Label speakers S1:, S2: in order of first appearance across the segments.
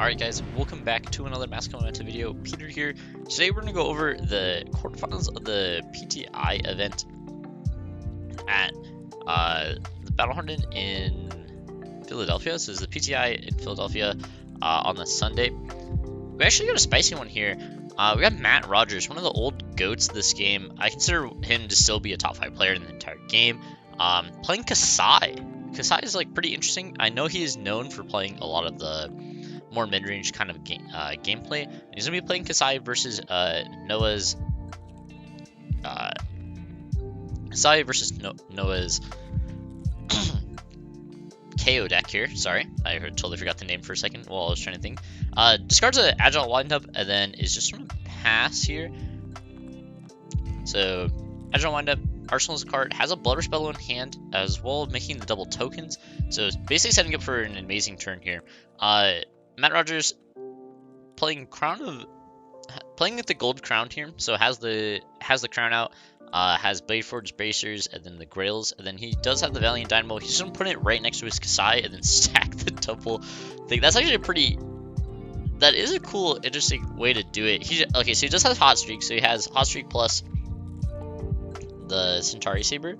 S1: Alright guys, welcome back to another Mask Momentum video. Peter here. Today we're going to go over the quarterfinals of the PTI event at the Battle Hardened in Philadelphia. So this is the PTI in Philadelphia on the Sunday. We actually got a spicy one here. We got Matt Rogers, one of the old GOATs of this game. I consider him to still be a top 5 player in the entire game. Playing Kassai. Kassai is like pretty interesting. I know he is known for playing a lot of the more mid-range kind of gameplay. And he's gonna be playing Kassai versus Noah's Kayo deck here. Sorry, I totally forgot the name for a second while I was trying to think. Discards an agile windup and then is just gonna pass here. So agile windup, Arsenal's card, has a Blood Rush Bellow in hand as well, making the double tokens. So it's basically setting up for an amazing turn here. Matt Rogers playing with the gold crown here, so has the crown out, has Blade Forge bracers, and then the Grails, and then he does have the Valiant Dynamo. He's just gonna put it right next to his Kassai and then stack the double thing. That's actually that is a cool, interesting way to do it. Okay, so he just has Hot Streak, so he has Hot Streak plus the Centauri Saber.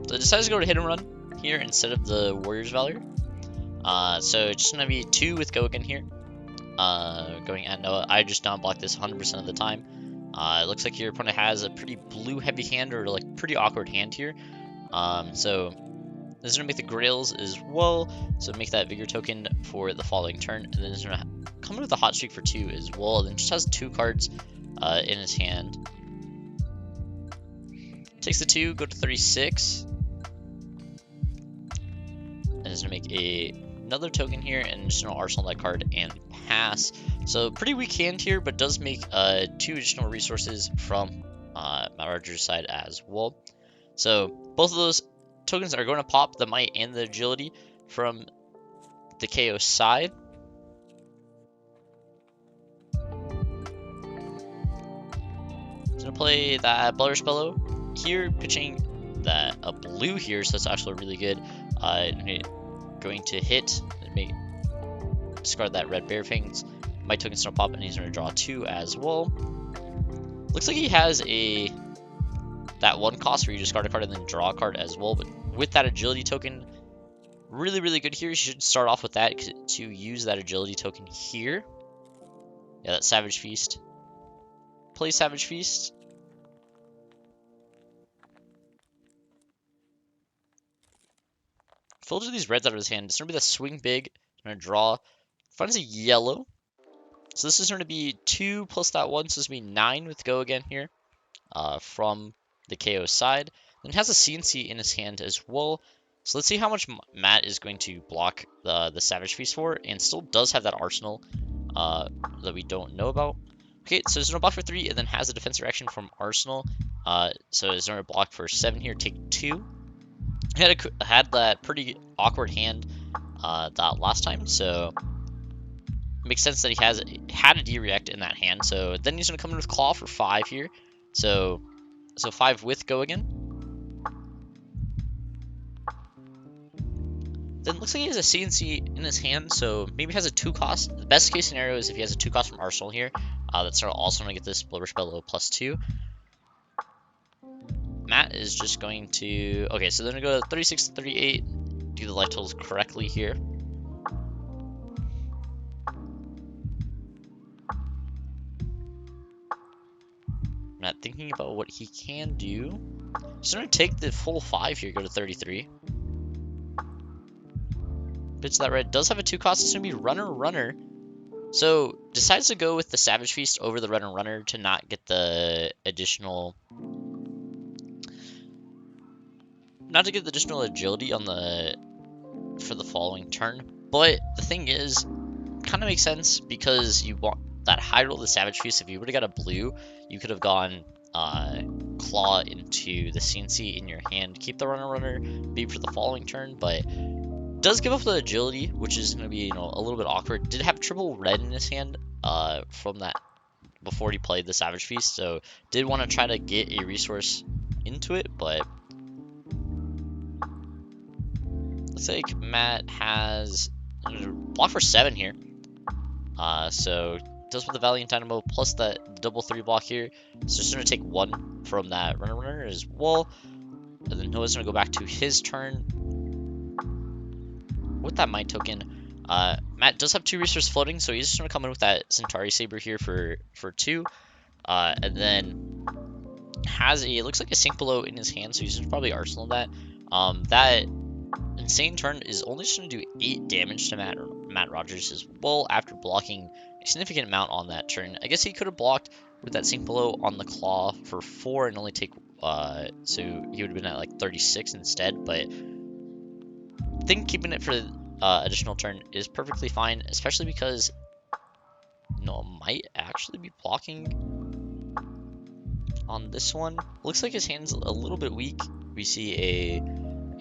S1: So he decides to go to hit and run here instead of the Warrior's Valor. So it's just gonna be 2 with Go again here. Going at Noah. I just down block this 100% of the time. It looks like your opponent has a pretty blue heavy hand, or like pretty awkward hand here. So this is gonna make the Grails as well. So make that Vigor token for the following turn, and then it's gonna come in with a Hot Streak for 2 as well. And then just has 2 cards in his hand. Takes the 2, go to 36. And it's gonna make another token here, and just gonna arsenal that card and pass. So pretty weak hand here, but does make 2 additional resources from Matt Rogers' side as well. So both of those tokens are going to pop the might and the agility from the Kayo side. He's gonna play that Blood Rush Bellow here, pitching that a blue here, so that's actually really good. Going to hit and discard that red Bear Fangs. My token's gonna pop, and he's gonna draw 2 as well. Looks like he has that 1 cost where you discard a card and then draw a card as well. But with that agility token, really good here. You should start off with that to use that agility token here. Yeah, that Savage Feast. Play Savage Feast. Filter these reds out of his hand. It's going to be the Swing Big. I'm going to draw. Finds a yellow. So this is going to be 2 plus that 1. So this is going to be 9 with Go again here from the KO side. Then has a CNC in his hand as well. So let's see how much Matt is going to block the Savage Feast for. And still does have that arsenal that we don't know about. Okay, so there's no block for 3. And then has a defensive action from Arsenal. So there's no block for 7 here. Take 2. Had that pretty awkward hand that last time, so it makes sense that he had a D-react in that hand. So then he's gonna come in with Claw for 5 here, so 5 with Go again. Then looks like he has a CNC in his hand, so maybe has a 2 cost. The best case scenario is if he has a 2 cost from Arsenal here. That's also gonna get this Blood Rush Bellow plus 2. Matt is just going to... Okay, so they're going to go to 36 to 38. Do the life totals correctly here. Matt thinking about what he can do. He's going to take the full 5 here, go to 33. Pitch that red. Does have a 2 cost. It's going to be Runner. So decides to go with the Savage Feast over the Runner to not get the additional... Not to get the additional agility on for the following turn, but the thing is, kind of makes sense because you want that high roll of the Savage Feast. If you would have got a blue, you could have gone Claw into the CNC in your hand, keep the Runner, maybe for the following turn, but does give up the agility, which is going to be a little bit awkward. Did have triple red in his hand from that before he played the Savage Feast, so did want to try to get a resource into it, but Looks like Matt has block for 7 here. So does with the Valiant Dynamo plus that double 3 block here. So just gonna take 1 from that runner as well. And then Noah's gonna go back to his turn with that Might token. Matt does have 2 resources floating, so he's just gonna come in with that Centauri Saber here for 2. And then has a, looks like a Sink Below in his hand, so he's just probably arsenal that. That insane turn is only just going to do 8 damage to Matt Rogers as well after blocking a significant amount on that turn. I guess he could have blocked with that Sink Below on the Claw for 4 and only take, so he would have been at like 36 instead, but I think keeping it for additional turn is perfectly fine, especially because Noah might actually be blocking on this one. Looks like his hand's a little bit weak. We see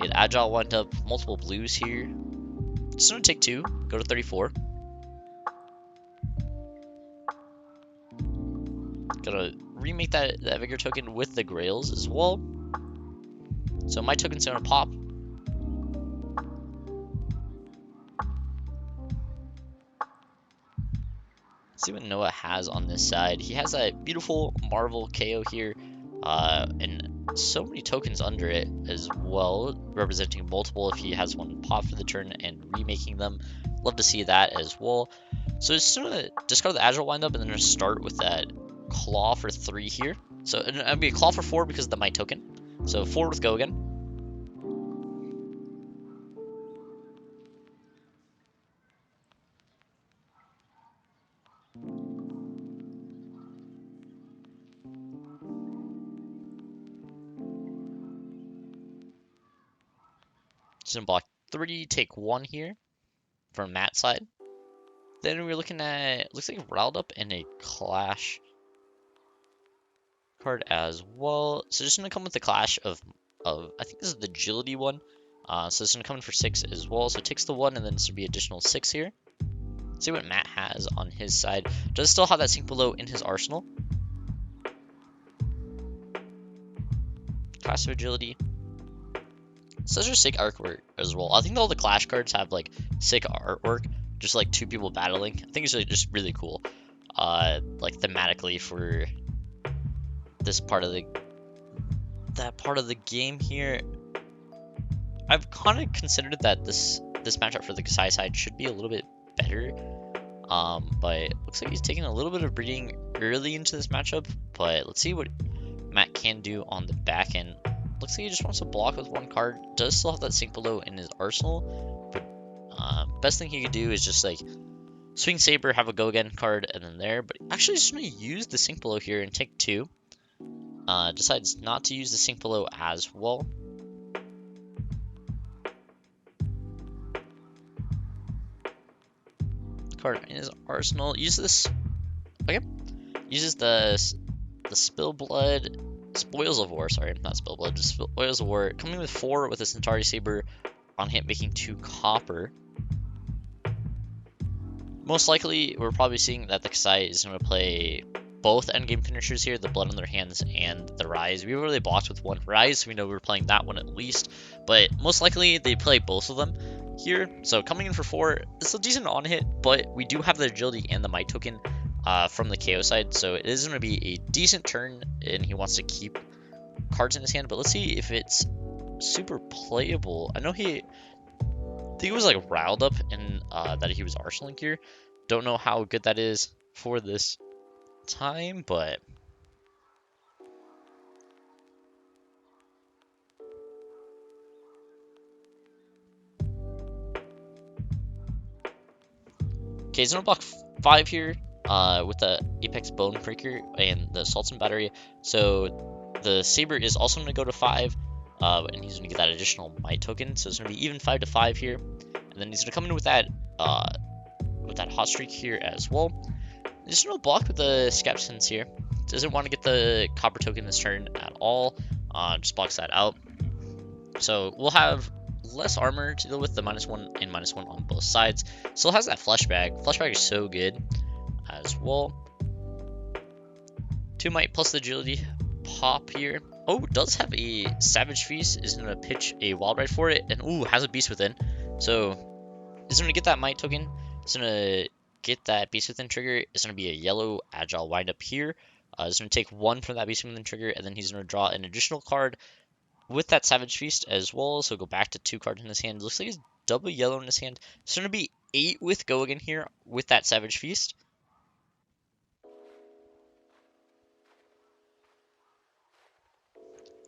S1: an agile wind up, multiple blues here. Just gonna take 2, go to 34. Gonna remake that Vigor token with the Grails as well. So my token's gonna pop. Let's see what Noah has on this side. He has a beautiful Marvel Kayo here, and so many tokens under it as well, representing multiple if he has one pop for the turn and remaking them. Love to see that as well. So just gonna discard the Agile Windup and then just start with that Claw for 3 here. So it'll be a Claw for 4 because of the Might token. So 4 with Go again. Just gonna block 3, take 1 here from Matt's side. Then we're looking at, looks like Riled Up and a Clash card as well. So just gonna come with the Clash of I think this is the Agility one. So it's gonna come in for 6 as well. So it takes the 1 and then this would be additional 6 here. Let's see what Matt has on his side. Does still have that Sink Below in his arsenal. Clash of Agility. Such a sick artwork as well. I think all the Clash cards have like sick artwork, just like 2 people battling. I think it's just really cool, like thematically for this part of the game here. I've kind of considered that this matchup for the Kassai side should be a little bit better, but it looks like he's taking a little bit of breeding early into this matchup. But let's see what Matt can do on the back end. Looks like he just wants to block with 1 card. Does still have that Sink Below in his arsenal, but best thing he could do is just like swing Saber, have a Go Again card, and then there. But actually, just gonna use the Sink Below here and take 2. Decides not to use the Sink Below as well. Card in his arsenal. Use this. Okay. Uses the Spill Blood. Spoils of War, sorry, not Spill Blood, just Spoils of War. Coming with 4 with a Centauri Saber on hit, making 2 copper. Most likely, we're probably seeing that the Kassai is going to play both endgame finishers here, the Blood on their hands and the Rise. We really blocked with 1 Rise, so we know we're playing that one at least. But most likely, they play both of them here. So coming in for 4, it's a decent on hit, but we do have the Agility and the Might token from the Kayo side, so it is going to be a decent turn, and he wants to keep cards in his hand. But let's see if it's super playable. I know I think it was like riled up and that he was arsenaling here. Don't know how good that is for this time, but okay, he's gonna block 5 here with the Apex Bone Breaker and the Sultan Battery. So the Saber is also gonna go to 5, and he's gonna get that additional Might token. So it's gonna be even 5 to 5 here, and then he's gonna come in with that Hot Streak here as well. There's no block with the Skeptons here. Doesn't want to get the copper token this turn at all. Just blocks that out. So we'll have less armor to deal with, the -1 and -1 on both sides. Still has that Flesh Bag. Flesh Bag is so good as well. 2 Might plus the Agility pop here. Oh, does have a Savage Feast, is gonna pitch a Wild Ride for it, and ooh, has a Beast Within. So is gonna get that Might token. It's gonna get that Beast Within trigger. It's gonna be a yellow Agile wind up here. It's gonna take one from that Beast Within trigger, and then he's gonna draw an additional card with that Savage Feast as well. So go back to 2 cards in his hand. Looks like he's double yellow in his hand. It's gonna be 8 with Go Again here with that Savage Feast.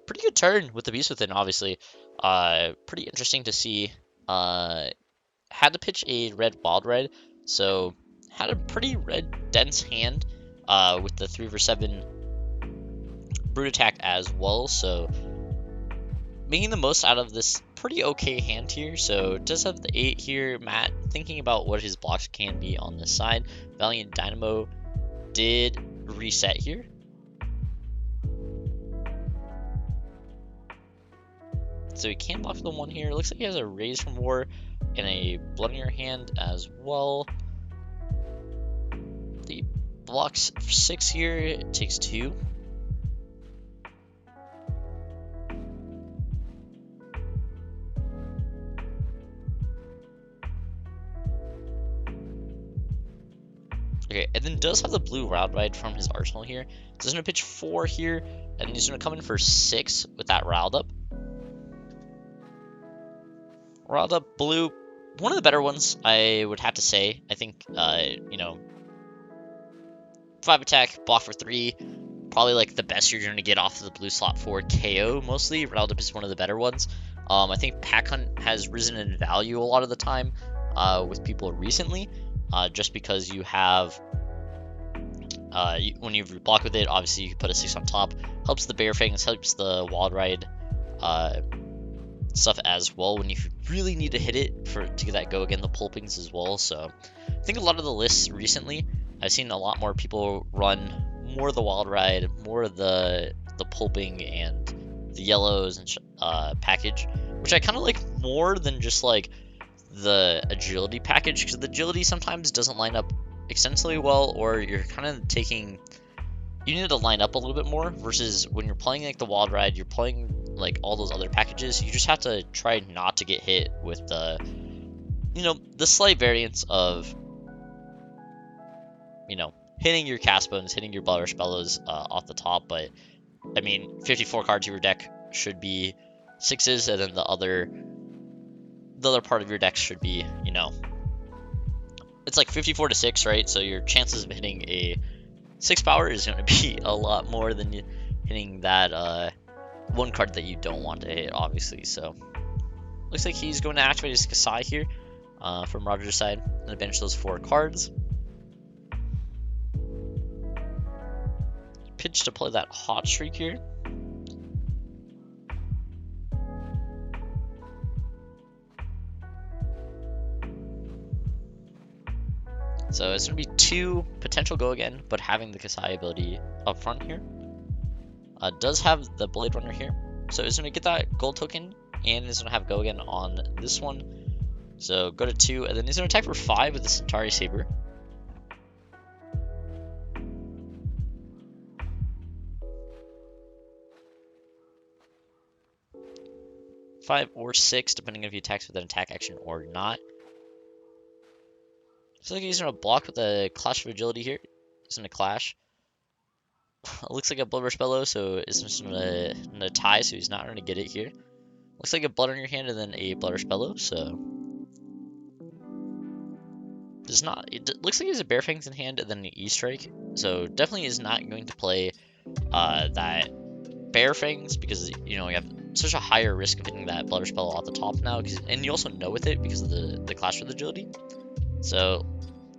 S1: Pretty good turn with the Beast Within, obviously. Pretty interesting to see. Had to pitch a red Wild Ride, so had a pretty red dense hand with the 3/7 Brute Attack as well, so making the most out of this pretty okay hand here. So it does have the 8 here. Matt thinking about what his blocks can be on this side. Valiant Dynamo did reset here. So he can block the 1 here. Looks like he has a Raise from War and a Blood in Your Hand as well. The blocks 6 here. It takes 2. Okay, and then does have the blue Wild Ride from his arsenal here. So he's going to pitch 4 here, and he's going to come in for 6 with that Riled Up. Riled Up blue, one of the better ones, I would have to say. I think, you know, 5 attack, block for 3, probably like the best you're going to get off of the blue slot for KO mostly. Riled Up is one of the better ones. I think Pack Hunt has risen in value a lot of the time with people recently. Just because you have, when you block with it, obviously you can put a 6 on top. Helps the Bear Fangs, helps the Wild Ride stuff as well when you really need to hit it to get that Go Again, the Pulpings as well. So I think a lot of the lists recently, I've seen a lot more people run more of the Wild Ride, more of the Pulping and the yellows and package, which I kind of like more than just like the agility package, because the agility sometimes doesn't line up extensively well, or you're kind of taking, you need to line up a little bit more, versus when you're playing like the Wild Ride, you're playing like all those other packages, you just have to try not to get hit with the, you know, the slight variance of, you know, hitting your Cast Bones, hitting your Blood Rush Bellows off the top. But I mean, 54 cards of your deck should be 6s, and then the other part of your deck should be, you know, it's like 54 to 6, right? So your chances of hitting a 6 power is going to be a lot more than you hitting that 1 card that you don't want to hit, obviously. So looks like he's going to activate his Kassai here from Roger's side and bench those 4 cards. Pitch to play that Hot Streak here. So it's going to be 2 potential Go Again, but having the Kassai ability up front here. Does have the Blade Runner here. So it's going to get that gold token, and it's going to have Go Again on this one. So go to 2, and then he's going to attack for 5 with the Centauri Saber. Five or 6, depending if he attacks with an attack action or not. Looks like he's going to block with a Clash of Agility here. He's going to Clash. It looks like a Blood Rush Bellow, so it's just going to tie, so he's not going to get it here. Looks like a Blood on your hand and then a Blood Rush Bellow, so does not. It looks like he has a Bear Fangs in hand and then an E-Strike, so definitely is not going to play that Bear Fangs, because, you know, you have such a higher risk of hitting that Blood Rush Bellow off the top now, and you also know with it because of the Clash with Agility. So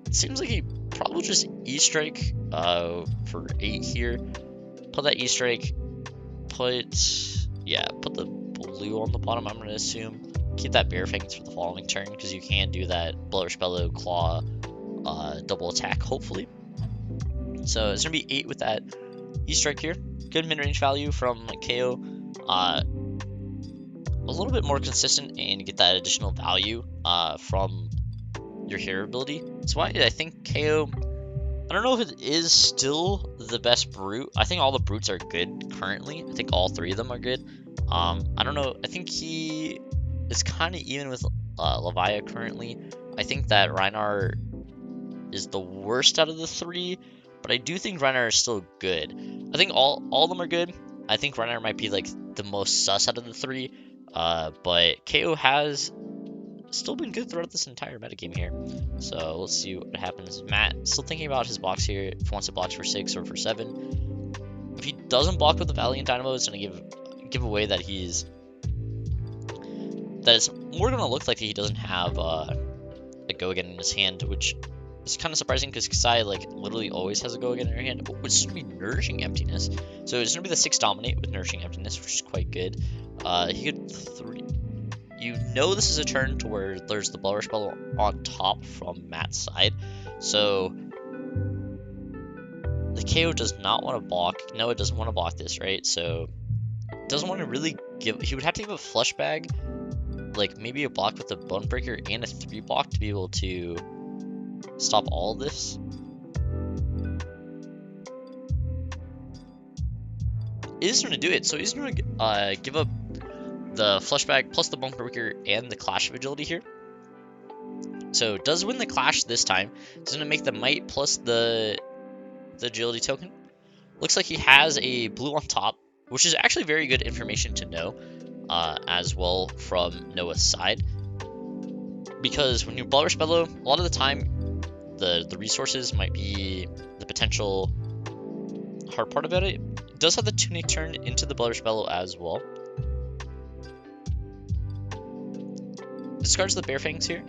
S1: it seems like he probably just E-Strike for 8 here. Put that E-Strike. Put the blue on the bottom, I'm going to assume. Keep that Bear Fangs for the following turn, because you can do that Blood Rush Bellow, Claw, double attack, hopefully. So it's going to be 8 with that E-Strike here. Good mid-range value from Kayo. A little bit more consistent, and you get that additional value from your hero ability. That's why I think Kayo, I I don't know if it is still the best brute. I think all the brutes are good currently. I think all three of them are good. I don't know. I think he is kind of even with Levia currently. I think that Reinar is the worst out of the three, but I do think Reinar is still good. I think all of them are good. I think Reinar might be like the most sus out of the three, but Kayo has still been good throughout this entire metagame here. So let's see what happens. Matt still thinking about his blocks here, if he wants to block for 6 or for 7. If he doesn't block with the Valiant Dynamo, it's going to give away that it's more going to look like he doesn't have a Go Again in his hand, which is kind of surprising because Kassai like literally always has a Go Again in her hand, which is going to be Nourishing Emptiness. So it's going to be the 6 Dominate with Nourishing Emptiness, which is quite good. He could 3. You know this is a turn to where there's the Blower Spell on top from Matt's side. So the KO does not want to block. No, it doesn't want to block this, right? So it doesn't want to really give. He would have to give a Flush Bag, like maybe a block with a Bone Breaker and a 3 block to be able to stop all this. He's going to do it. So he's going to give up the Flush Bag plus the Bone Breaker and the Clash of Agility here. So does win the Clash this time. It's going to make the Might plus the Agility token. Looks like he has a blue on top, which is actually very good information to know as well from Noah's side. Because when you Blower Spello, a lot of the time the resources might be the potential hard part about it. It does have the Tunic turn into the Blower Spello as well. Discards the Bear Fangs here.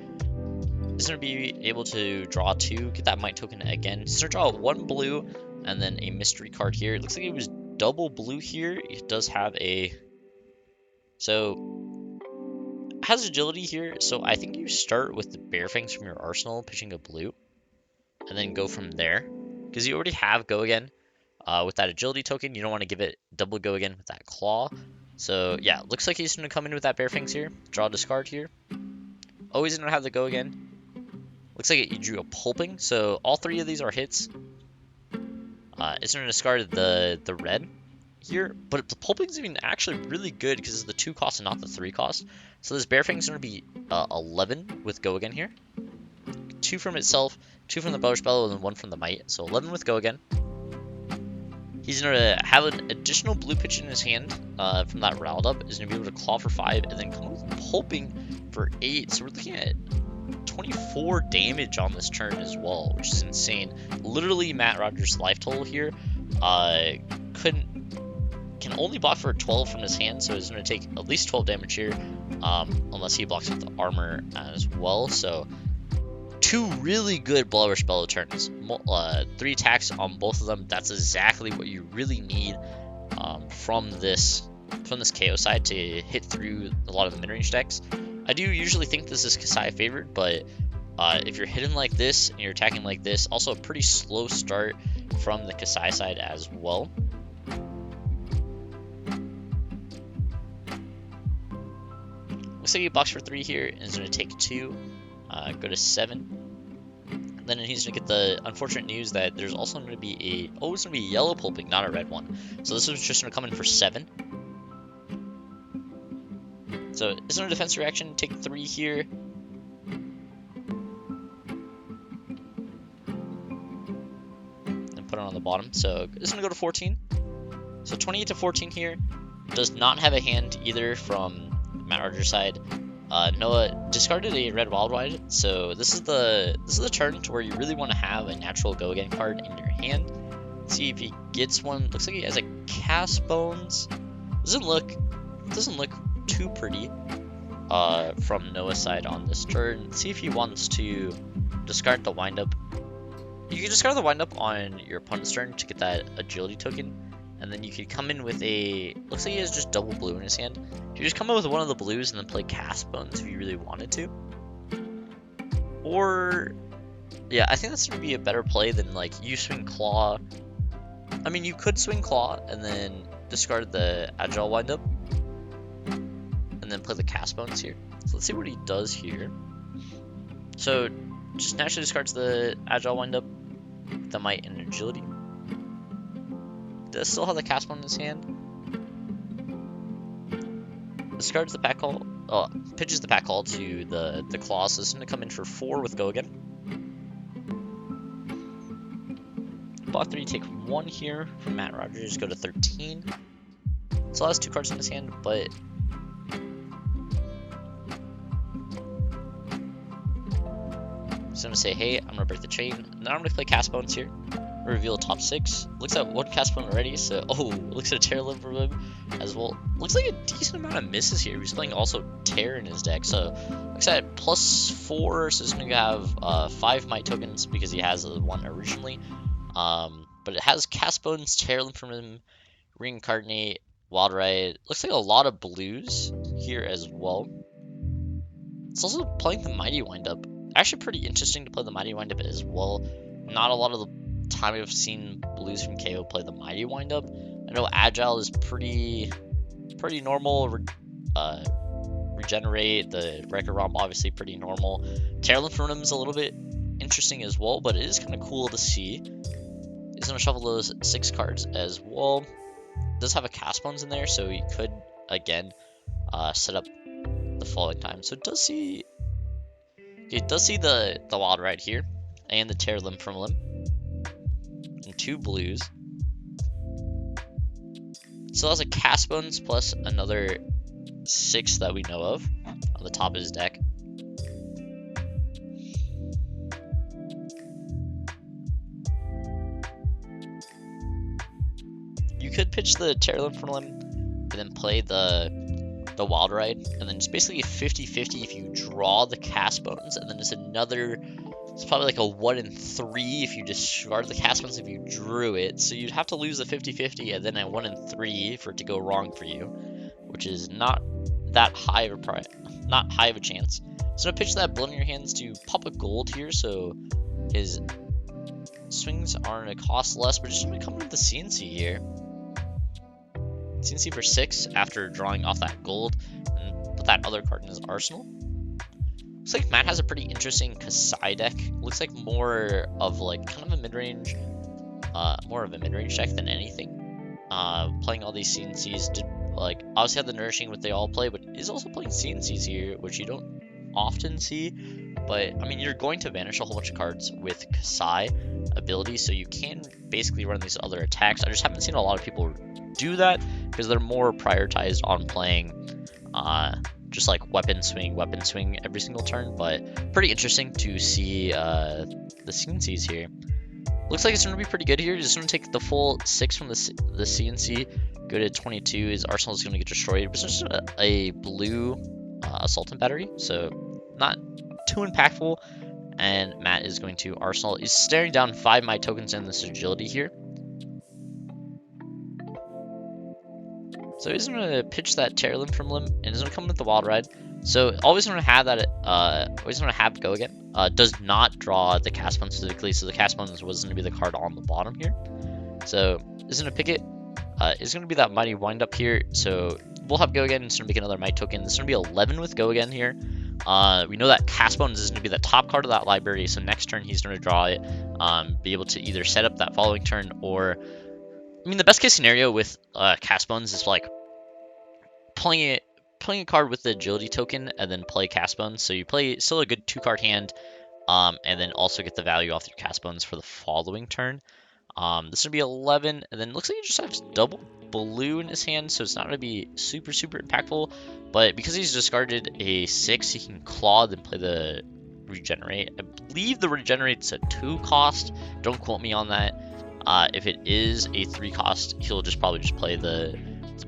S1: He's going to be able to draw 2, get that Might token again. He's going to draw 1 blue and then a mystery card here. It looks like it was double blue here. It does have a... So, has agility here. So I think you start with the Bear Fangs from your arsenal, pitching a blue. And then go from there. Because you already have Go Again with that agility token. You don't want to give it double Go Again with that claw. So yeah, looks like he's going to come in with that Bear Fangs here. Draw a discard here. Always going to have the Go Again. Looks like you drew a Pulping, so all 3 of these are hits. It's going to discard the red here, but the Pulping's even actually really good because it's the 2 cost and not the 3 cost. So this Bear Fang's going to be 11 with Go Again here. 2 from itself, 2 from the Blower Spell, and then 1 from the Might. So 11 with Go Again. He's going to have an additional blue pitch in his hand from that Riled Up. He's going to be able to claw for 5 and then come with Pulping for 8. So we're looking at 24 damage on this turn as well, which is insane. Literally, Matt Rogers' life total here can only block for 12 from his hand, so he's going to take at least 12 damage here, unless he blocks with the armor as well. So 2 really good Blower Spell turns, 3 attacks on both of them. That's exactly what you really need from this KO side to hit through a lot of the mid-range decks. I do usually think this is Kassai favored, but if you're hitting like this and you're attacking like this, also a pretty slow start from the Kassai side as well. Looks like he blocks for 3 here and is going to take 2, go to 7. Then he's going to get the unfortunate news that there's also going to be it's going to be a yellow Pulping, not a red one. So this is just going to come in for 7. So it's a defense reaction, take 3 here. And put it on the bottom. So it's going to go to 14. So 28 to 14 here. Does not have a hand either from Matt Rogers' side. Noah discarded a red Wild Wide. So this is the turn to where you really want to have a natural Go Again card in your hand. Let's see if he gets one. Looks like he has a Cast Bones. Doesn't look too pretty from Noah's side on this turn. See if he wants to discard the windup. You can discard the windup on your opponent's turn to get that agility token, and then you could come in with looks like he has just double blue in his hand. You just come in with one of the blues and then play Cast Bones if you really wanted to. Or yeah, I think that's gonna be a better play than like you swing Claw. I mean, you could swing Claw and then discard the Agile windup and then play the Cast Bones here. So let's see what he does here. So just naturally discards the Agile windup, the might and agility. Does still have the cast bone in his hand. Discards the pack call. Oh, pitches the pack call to the claw. So this is gonna come in for 4 with go again. Block 3, take 1 here from Matt Rogers. Go to 13. Still has 2 cards in his hand, but he's gonna say, hey, I'm gonna break the chain. And then I'm gonna play cast bones here. Reveal top 6. Looks at 1 cast bone already, so looks at a tear limb from him as well. Looks like a decent amount of misses here. He's playing also tear in his deck, so looks at +4, so he's gonna have 5 might tokens because he has 1 originally. But it has cast bones, tear limb from him, reincarnate, wild ride. Looks like a lot of blues here as well. It's also playing the mighty windup. Actually pretty interesting to play the mighty windup as well. Not a lot of the time I've seen blues from Kayo play the mighty windup. I know agile is pretty normal. Regenerate, the record romp obviously pretty normal. Tear limb from him is a little bit interesting as well, but it is kind of cool to see. He's gonna shuffle those 6 cards as well. Does have a cast bones in there, so he could again set up the following time. So it does see the wild ride here and the tear limb from limb and 2 blues. Still has a cast bones plus another 6 that we know of on the top of his deck. You could pitch the tear limb from limb and then play the wild ride, and then it's basically a 50-50 if you draw the cast bones, and then it's another, it's probably like a 1 in 3 if you discard the cast bones if you drew it. So you'd have to lose the 50-50 and then a 1 in 3 for it to go wrong for you, which is not that high of a chance. So to pitch that blow in your hands to pop a gold here, so his swings are gonna cost less, but just gonna come with the CNC here. CNC for 6 after drawing off that gold and put that other card in his arsenal. Looks like Matt has a pretty interesting Kassai deck. Looks like more of like kind of a mid-range deck than anything. Playing all these CNCs, like obviously have the nourishing what they all play, but is also playing CNCs here, which you don't often see. But I mean, you're going to banish a whole bunch of cards with Kassai ability, so you can basically run these other attacks. I just haven't seen a lot of people do that because they're more prioritized on playing just like weapon swing every single turn. But pretty interesting to see the CNCs here. Looks like it's going to be pretty good here. Just going to take the full 6 from the CNC, go to 22. His arsenal is going to get destroyed. But it's just a blue assault battery, so not too impactful. And Matt is going to arsenal. He's staring down 5 might tokens in this agility here. So he's going to pitch that tear limb from limb, and he's going to come with the wild ride. So always going to have that, always going to have go again. Does not draw the cast bones specifically, so the cast bones was going to be the card on the bottom here. So he's going to pick it. It's going to be that mighty wind up here. So we'll have go again. It's going to make another might token. It's going to be 11 with go again here. We know that cast bones is going to be the top card of that library. So next turn he's going to draw it, be able to either set up that following turn or, I mean, the best case scenario with cast bones is like playing a card with the agility token and then play cast bones. So you play still a good 2-card hand, and then also get the value off your cast bones for the following turn. This would be 11, and then looks like he just has double blue in his hand, so it's not going to be super impactful. But because he's discarded a 6, he can claw and play the regenerate. I believe the regenerate's a 2 cost. Don't quote me on that. If it is a 3 cost, he'll probably just play the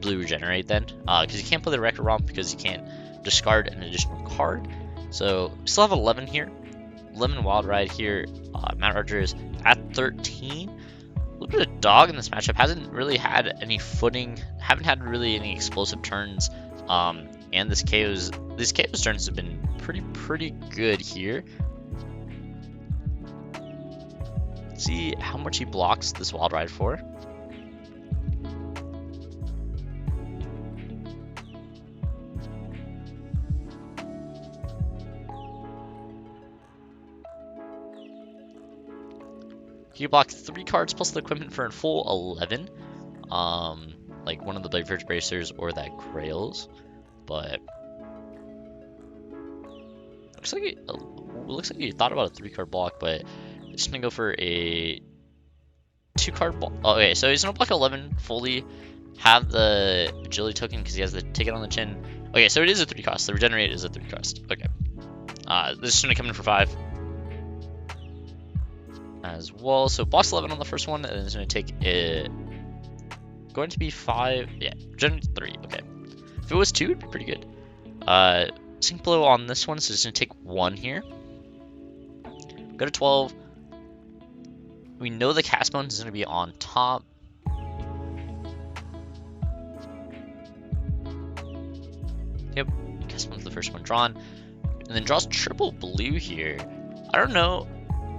S1: blue regenerate then, because he can't play the record romp because he can't discard an additional card. So we still have 11 here. 11 wild ride here. Matt Rogers at 13. A little bit of dog in this matchup. Hasn't really had any footing. Haven't had really any explosive turns. And these KO's turns have been pretty good here. Let's see how much he blocks this wild ride for. He can block 3 cards plus the equipment for a full 11. Like one of the Blade Bridge Bracers or that Grails, but looks like he thought about a 3-card block, but just gonna go for a 2-card block. Oh, okay, so he's gonna block 11 fully, have the agility token because he has the ticket on the chin. Okay, so it is a 3 cost. The regenerate is a 3 cost. Okay, this is gonna come in for 5 as well. So blocks 11 on the first one, and then it's gonna take it. Going to be 5. Yeah, regenerate 3. Okay, if it was 2, it'd be pretty good. Sync blow on this one, so it's gonna take 1 here. Go to 12. We know the cast bones is gonna be on top. Yep, cast bones the first one drawn, and then draws triple blue here. I don't know.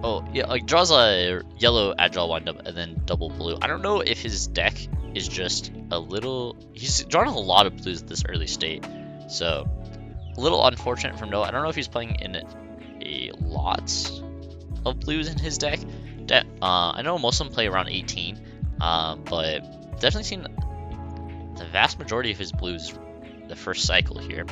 S1: Oh yeah, like draws a yellow agile windup and then double blue. I don't know if his deck is just a little. He's drawn a lot of blues at this early state, so a little unfortunate from Noah. I don't know if he's playing in a lot of blues in his deck. I know most of them play around 18, but definitely seen the vast majority of his blues the first cycle here.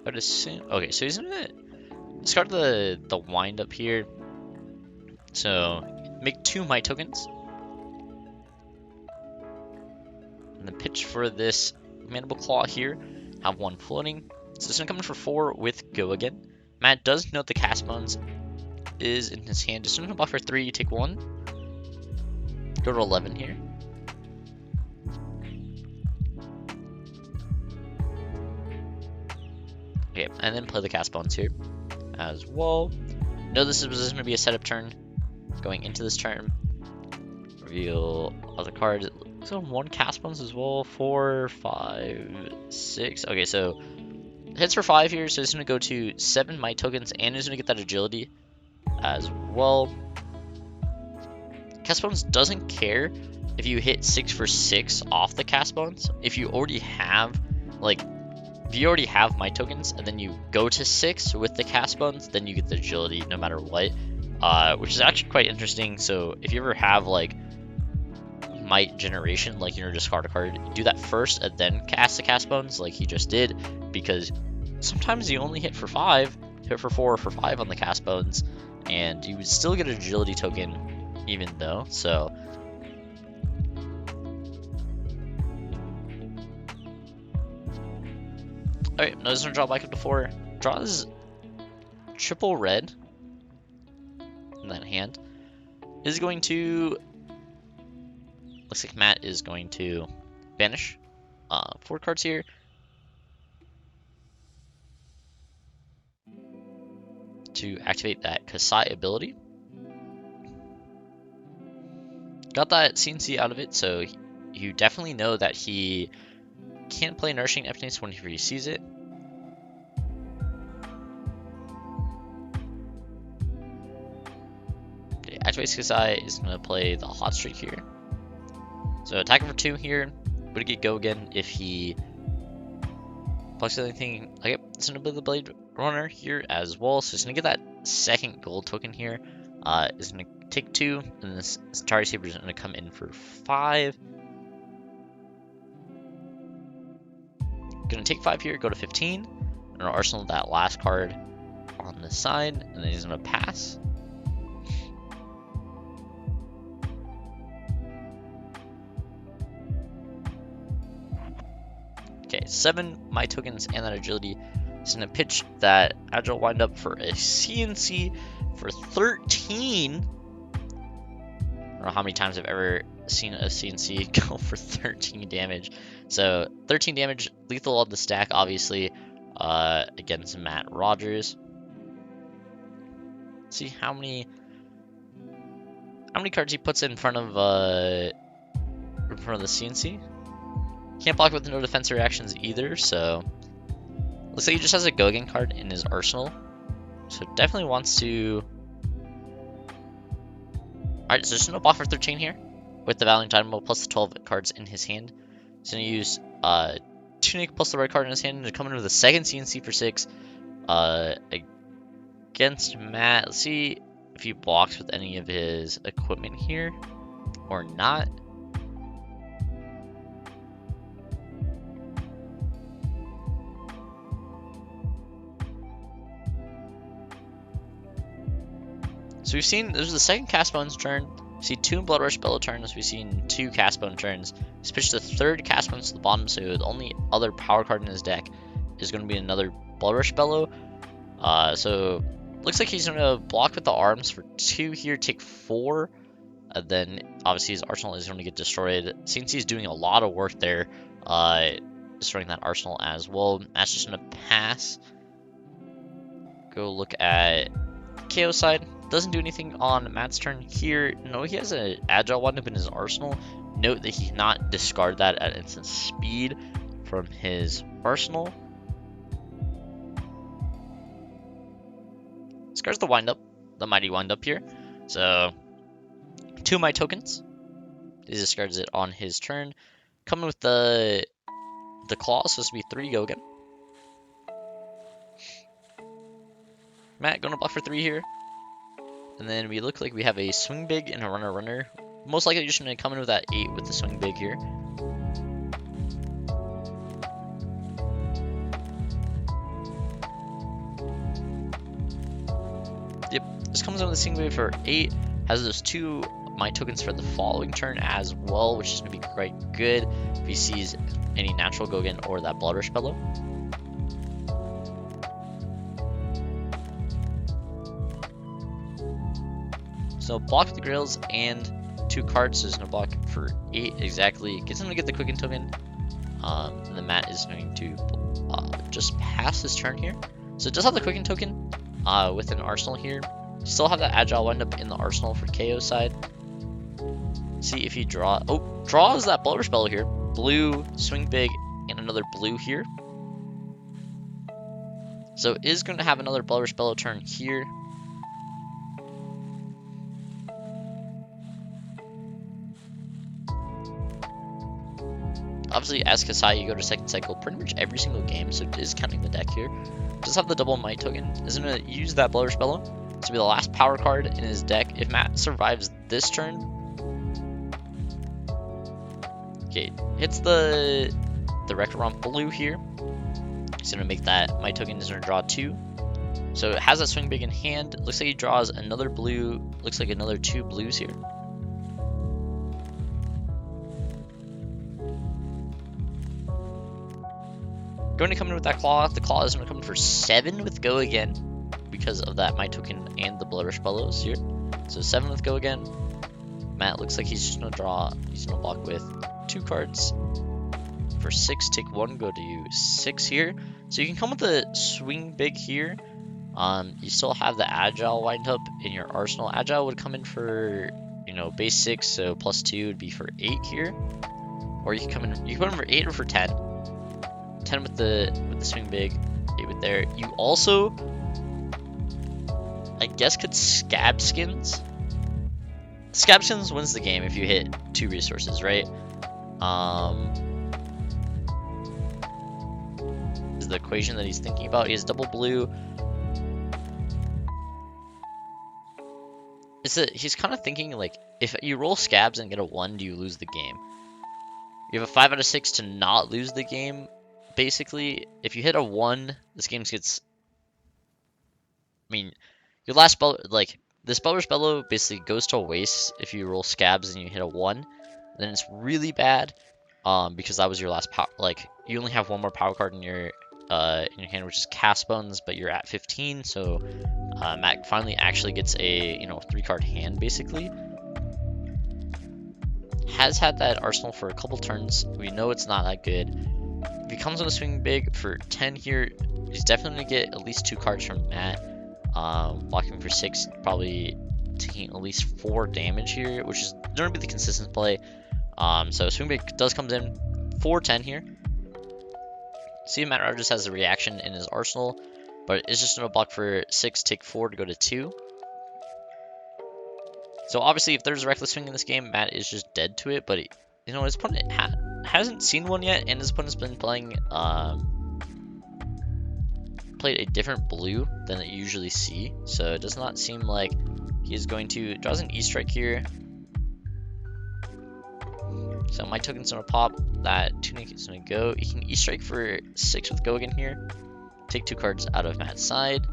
S1: I'd assume. Okay, so he's gonna discard the wind up here. So make 2 might tokens. And then pitch for this Mandible Claw here. Have 1 floating. So it's gonna come in for 4 with go again. Matt does note the cast bones is in his hand. Just gonna block for 3, you take 1. Go to 11 here. Okay, and then play the cast bones here as well. Know this is going to be a setup turn going into this turn. Reveal other cards. So 1 cast bones as well. 4, 5, 6. Okay, so hits for 5 here, so it's going to go to 7 might tokens, and it's going to get that agility as well. Cast bones doesn't care if you hit 6 for 6 off the cast bones. If you already have, like, if you already have might tokens and then you go to 6 with the cast bones, then you get the agility no matter what, which is actually quite interesting. So if you ever have like might generation, like you're discard a card, do that first and then cast the cast bones like he just did, because sometimes you only hit for 5, hit for 4 or for 5 on the cast bones, and you would still get an agility token even though. So alright, now he's gonna draw back up to 4. Draws triple red in that hand. Is going to. Looks like Matt is going to banish 4 cards here. To activate that Kassai ability. Got that CNC out of it, so you definitely know that he can't play Nourishing Emptiness whenever he sees it. Okay, activates Kassai is going to play the Hot Streak here. So attacking for 2 here. Would get go again if he blocks anything. Okay, it's going to be the Blade Runner here as well. So it's going to get that second gold token here. It's going to take 2, and this Starry Saber is going to come in for 5. Gonna take 5 here, go to 15. And arsenal that last card on the side, and then he's gonna pass. Okay, 7 might tokens and that agility. He's gonna pitch that agile wind up for a CNC for 13. I don't know how many times I've ever seen a CNC go for 13 damage. So 13 damage, lethal on the stack, obviously, against Matt Rogers. Let's see how many cards he puts in front of the CNC. Can't block with no defense reactions either, so looks like he just has a go again card in his arsenal. So definitely wants to. Alright, so there's no block for 13 here with the Valiant Dynamo plus the 12 cards in his hand. He's going to use Tunic plus the red card in his hand to come in with a second CNC for 6 against Matt. Let's see if he blocks with any of his equipment here or not. So we've seen, this is the second Castbone's turn. We see 2 Blood Rush Bellow turns. We've seen 2 Castbone turns. He's pitched the 3rd Castbone to the bottom, so the only other power card in his deck is going to be another Blood Rush Bellow. So looks like he's going to block with the arms for 2 here, take 4. Then obviously his arsenal is going to get destroyed. Since he's doing a lot of work there, destroying that arsenal as well. That's just going to pass. Go look at Kayo side. Doesn't do anything on Matt's turn here. No, he has an agile windup in his arsenal. Note that he cannot discard that at instant speed from his arsenal. Discards the windup, the mighty windup here. So 2 might tokens. He discards it on his turn. Coming with the claw, so this will be 3 go again. Matt gonna block for 3 here. And then we look like we have a swing big and a runner. Most likely just gonna come in with that 8 with the swing big here. Yep, just comes in with the swing big for 8. Has those 2 my tokens for the following turn as well, which is gonna be quite good if he sees any natural Gogan or that Blood Rush Bellow. So block the grills and 2 cards, so he's going to block for 8 exactly. Gets him to get the Quicken token. And then Matt is going to just pass his turn here. So it does have the Quicken token with an arsenal here. Still have that agile windup in the arsenal for KO side. See if he draws that Blood Rush Bellow here. Blue, swing big, and another blue here. So is going to have another Blood Rush Bellow turn here. Obviously, as Kassai, you go to second cycle pretty much every single game, so it is counting the deck here. Does have the double might token. Is going to use that Blood Rush Bellow. This will be the last power card in his deck. If Matt survives this turn, okay, hits the Rector blue here. He's going to make that might token. Is going to draw 2. So it has that swing big in hand. Looks like he draws another blue. Looks like another 2 blues here. Going to come in with that claw. The claw is going to come in for 7 with go again because of that might token and the Blood Rush Bellows here. So 7 with go again. Matt looks like he's just going to draw. He's going to block with 2 cards for 6. Take 1, go to 6 here. So you can come with the swing big here. You still have the agile wind up in your arsenal. Agile would come in for, base 6, so plus 2 would be for 8 here. Or you can come in. You can put in for 8 or for 10. 10 with the swing big, 8 with there. You also, I guess, could Scab Skins. Scab Skins wins the game if you hit 2 resources, right? Is the equation that he's thinking about. He has double blue. He's kind of thinking like, if you roll Scabs and get a 1, do you lose the game? You have a 5 out of 6 to not lose the game. Basically, if you hit a 1, this game gets. I mean, your last spell, like this Blood Rush Bellow, basically goes to waste if you roll Scabs and you hit a 1. Then it's really bad, because that was your last power. Like you only have 1 more power card in your hand, which is Castbones, but you're at 15. So Matt finally actually gets a 3-card hand basically. Has had that arsenal for a couple turns. We know it's not that good. If he comes on a swing big for 10 here, he's definitely going to get at least 2 cards from Matt. Blocking for 6, probably taking at least 4 damage here, which is going to be the consistent play. So swing big does comes in for 10 here. See if Matt Rogers has a reaction in his arsenal, but it's just going to block for 6, take 4 to go to 2. So obviously if there's a reckless swing in this game, Matt is just dead to it, but his opponent hasn't seen one yet, and his opponent's been playing played a different blue than it usually see. So it does not seem like he's going to draws an E-strike here. So my token's gonna pop. That tunic is gonna go. He can E-strike for 6 with go again here. Take 2 cards out of Matt's side.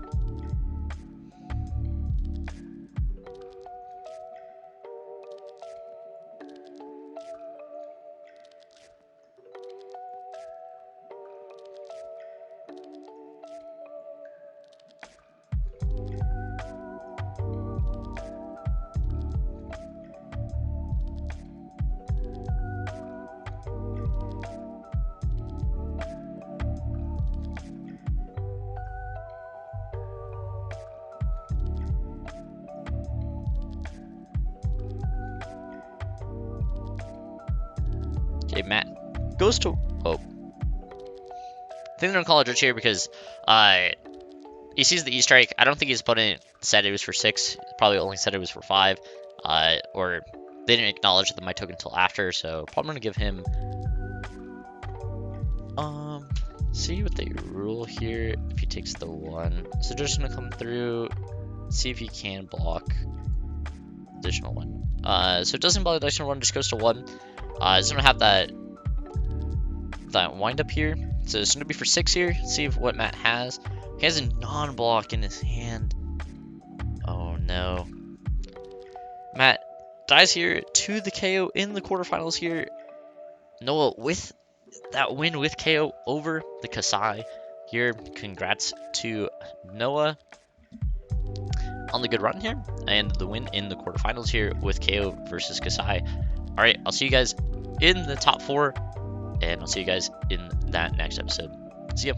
S1: Okay, Matt goes to I think they're gonna call it a here because he sees the E-strike. I don't think his opponent said it was for 6. Probably only said it was for 5. Or they didn't acknowledge the my token until after, so probably gonna give him see what they rule here if he takes the 1. So just gonna come through, see if he can block additional 1. So it doesn't block the additional 1, just goes to 1. It's gonna have that wind up here. So it's gonna be for 6 here. See if what Matt has. He has a non-block in his hand. Oh no. Matt dies here to the KO in the quarterfinals here. Noah with that win with KO over the Kassai here. Congrats to Noah on the good run here and the win in the quarterfinals here with KO versus Kassai. All right, I'll see you guys in the top 4, and I'll see you guys in that next episode. See ya.